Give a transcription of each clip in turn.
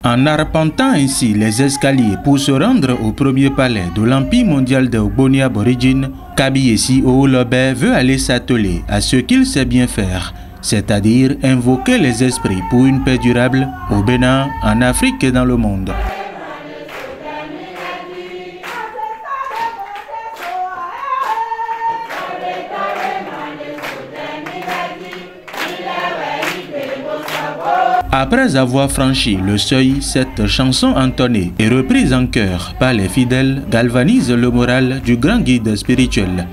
En arpentant ainsi les escaliers pour se rendre au premier palais de l'Empire mondial des Ogboni aborigines, Kabiyesi Owolobe veut aller s'atteler à ce qu'il sait bien faire, c'est-à-dire invoquer les esprits pour une paix durable au Bénin, en Afrique et dans le monde. Après avoir franchi le seuil, cette chanson entonnée et reprise en chœur par les fidèles galvanise le moral du grand guide spirituel.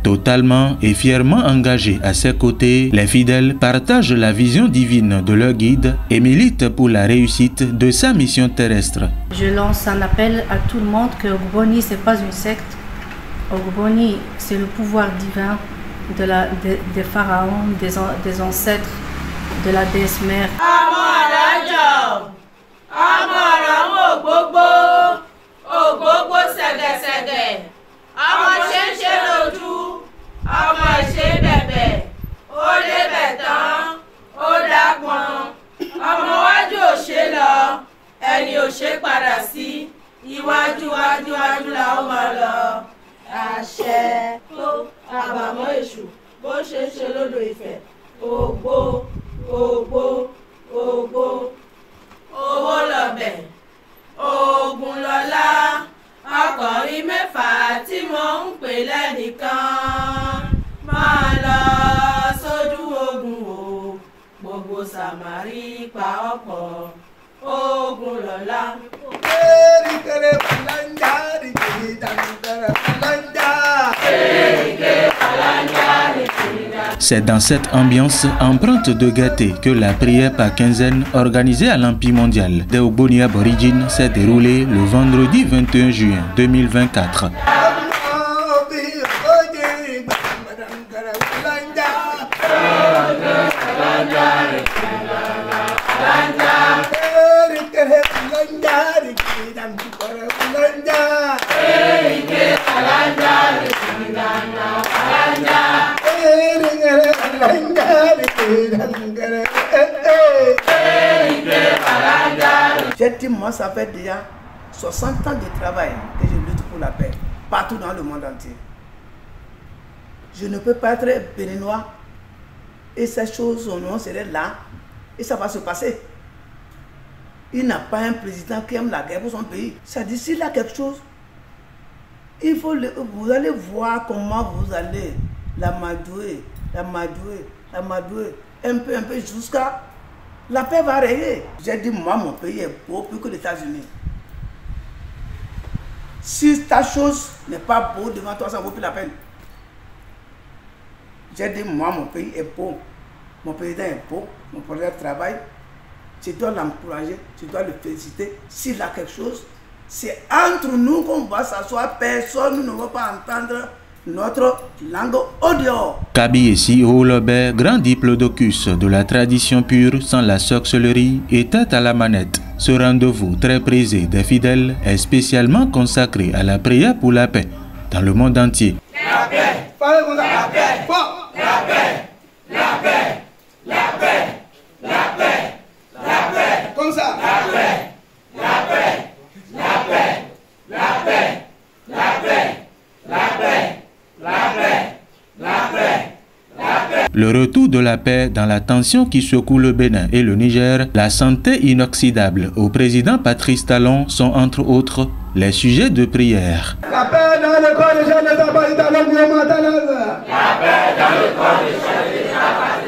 Totalement et fièrement engagés à ses côtés, les fidèles partagent la vision divine de leur guide et militent pour la réussite de sa mission terrestre. Je lance un appel à tout le monde que Ogboni, ce n'est pas une secte. Ogboni, c'est le pouvoir divin des pharaons, des ancêtres, de la déesse mère. C'est dans cette ambiance empreinte de gaieté que la prière par quinzaine organisée à l'Empire mondial des Ogboni aborigines s'est déroulée le vendredi 21 juin 2024. J'ai dit, moi, ça fait déjà 60 ans de travail que je lutte pour la paix, partout dans le monde entier. Je ne peux pas être béninois et ces choses, on serait là et ça va se passer. Il n'a pas un président qui aime la guerre pour son pays. Ça dit, s'il a quelque chose, il faut vous allez voir comment vous allez la madouer, un peu jusqu'à la paix va régner. J'ai dit, moi, mon pays est beau plus que les États-Unis. Si ta chose n'est pas beau devant toi, ça ne vaut plus la peine. J'ai dit, moi, mon pays est beau. Mon président est beau, mon président travaille. Tu dois l'encourager, tu dois le féliciter. S'il a quelque chose, c'est entre nous qu'on va s'asseoir. Personne ne va pas entendre notre langue au dehors. Kabiyesi Owolobe, grand diplodocus de la tradition pure sans la sorcellerie, était à la manette. Ce rendez-vous très prisé des fidèles est spécialement consacré à la prière pour la paix dans le monde entier. La paix, la paix, la paix, la paix, la paix, la paix, la paix, comme ça, la paix, la paix, la paix, la paix, la paix, la paix. Le retour de la paix dans la tension qui secoue le Bénin et le Niger, la santé inoxydable au président Patrice Talon sont entre autres les sujets de prière. La paix dans le corps des jeunes, la paix dans le corps des jeunes,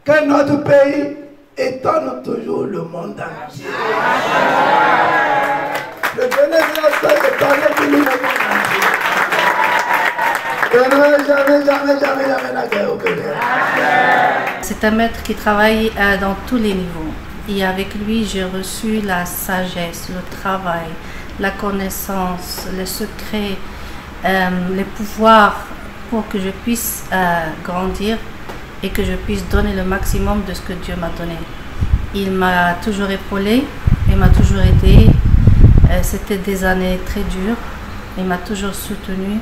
Que notre pays étonne toujours le monde entier. Le Bénin est étonné toujours le monde entier. Que ne jamais la guerre au Bénin. C'est un maître qui travaille dans tous les niveaux. Et avec lui, j'ai reçu la sagesse, le travail, la connaissance, les secrets, les pouvoirs pour que je puisse grandir et que je puisse donner le maximum de ce que Dieu m'a donné. Il m'a toujours épaulé, il m'a toujours aidé. C'était des années très dures. Il m'a toujours soutenu.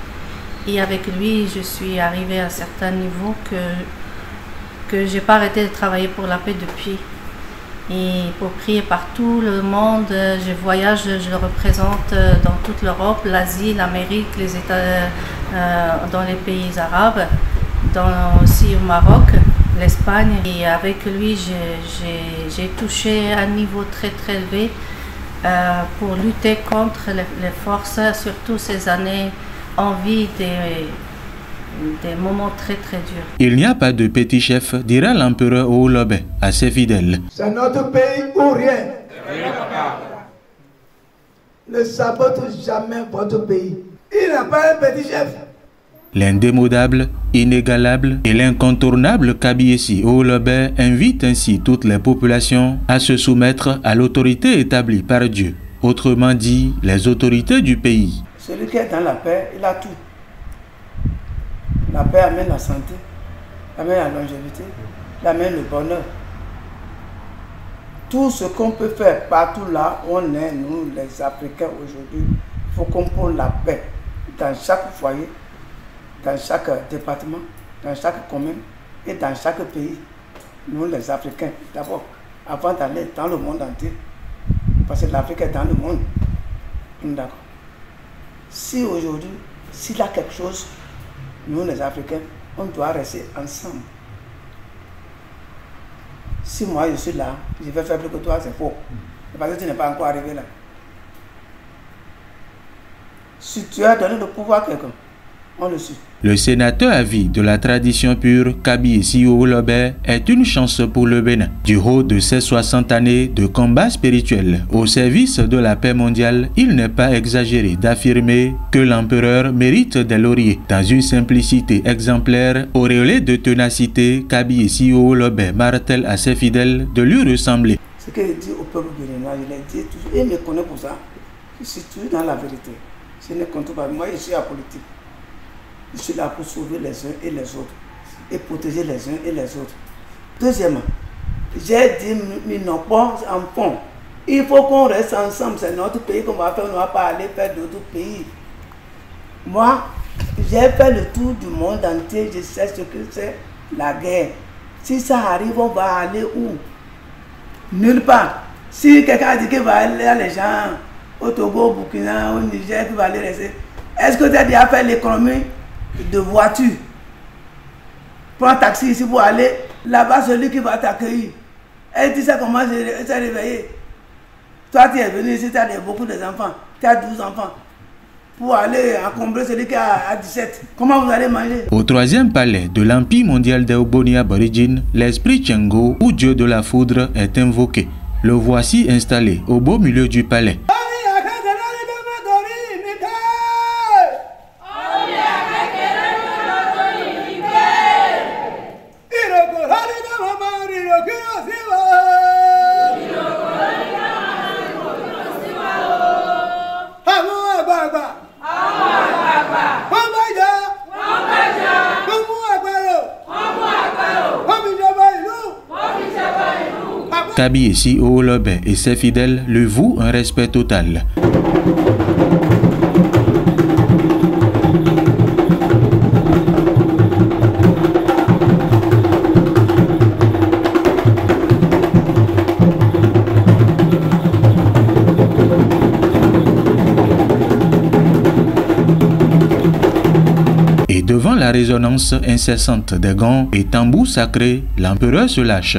Et avec lui, je suis arrivée à un certain niveau que je n'ai pas arrêté de travailler pour la paix depuis. Et pour prier partout le monde, je voyage, je le représente dans toute l'Europe, l'Asie, l'Amérique, les États, dans les pays arabes, aussi au Maroc, l'Espagne. Et avec lui, j'ai touché un niveau très très élevé pour lutter contre les forces, surtout ces années en vie des moments très très durs. Il n'y a pas de petit chef, dira l'empereur Oulobé à ses fidèles. C'est notre pays ou rien. Ne sabote jamais votre pays. Il n'a pas un petit chef. L'indémodable, inégalable et l'incontournable Kabiessi Oulobé invite ainsi toutes les populations à se soumettre à l'autorité établie par Dieu, autrement dit les autorités du pays. Celui qui est dans la paix, il a tout. La paix amène la santé, amène la longévité, amène le bonheur. Tout ce qu'on peut faire partout là où on est, nous les Africains aujourd'hui, il faut qu'on pose la paix dans chaque foyer, dans chaque département, dans chaque commune et dans chaque pays. Nous les Africains, d'abord, avant d'aller dans le monde entier, parce que l'Afrique est dans le monde. D'accord. Si aujourd'hui, s'il y a quelque chose, nous les Africains, on doit rester ensemble. Si moi je suis là, je vais faire plus que toi, c'est faux. Parce que tu n'es pas encore arrivé là. Si tu as donné le pouvoir à quelqu'un, on le suit. Le sénateur à vie de la tradition pure Kabiessi Oulobé est une chance pour le Bénin. Du haut de ses 60 années de combat spirituel au service de la paix mondiale, il n'est pas exagéré d'affirmer que l'empereur mérite des lauriers. Dans une simplicité exemplaire, auréolé de ténacité, Kabiessi Oulobé martèle à ses fidèles de lui ressembler. Ce que je dis au peuple béninois, je l'ai dit toujours, et il me connaît pour ça. Je suis toujours dans la vérité. Je ne compte pas. Moi, je suis apolitique. Je suis là pour sauver les uns et les autres et protéger les uns et les autres. Deuxièmement, j'ai dit, non pas en fond. Il faut qu'on reste ensemble. C'est notre pays qu'on va faire. On ne va pas aller faire d'autres pays. Moi, j'ai fait le tour du monde entier. Je sais ce que c'est la guerre. Si ça arrive, on va aller où? Nulle part. Si quelqu'un a dit qu'il va aller à les gens au Togo, au Burkina, au Niger, qu'il va aller rester, est-ce que tu as déjà fait l'économie de voiture? Prends un taxi ici pour aller là-bas, celui qui va t'accueillir. Et tu sais comment s'est réveillé. Toi, tu es venu ici, tu as beaucoup d'enfants, tu as 12 enfants. Pour aller encombrer celui qui a 17. Comment vous allez manger? Au troisième palais de l'Empire mondial des Ogboni aborigines, l'esprit Tchengo, ou dieu de la foudre, est invoqué. Le voici installé au beau milieu du palais. Kabiessi Oulobé et ses fidèles lui vouent un respect total. Et devant la résonance incessante des gants et tambours sacrés, l'empereur se lâche.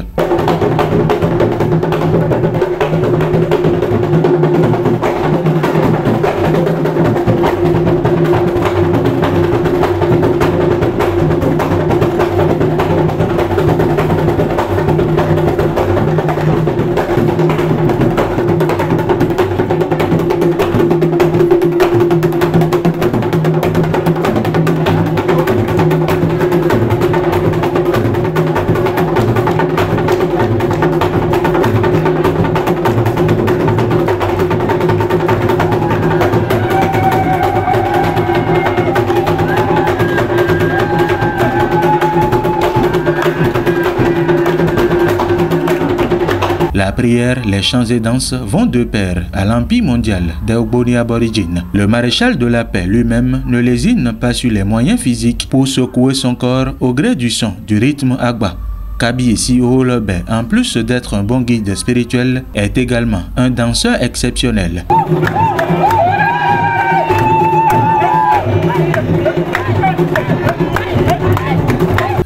La prière, les chants et danses vont de pair à l'Empire mondial des Ogboni aborigines. Le maréchal de la paix lui-même ne lésine pas sur les moyens physiques pour secouer son corps au gré du son du rythme Agba. Kabiesi Oholobé, en plus d'être un bon guide spirituel, est également un danseur exceptionnel.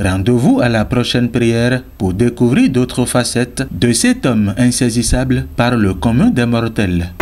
Rendez-vous à la prochaine prière pour découvrir d'autres facettes de cet homme insaisissable par le commun des mortels.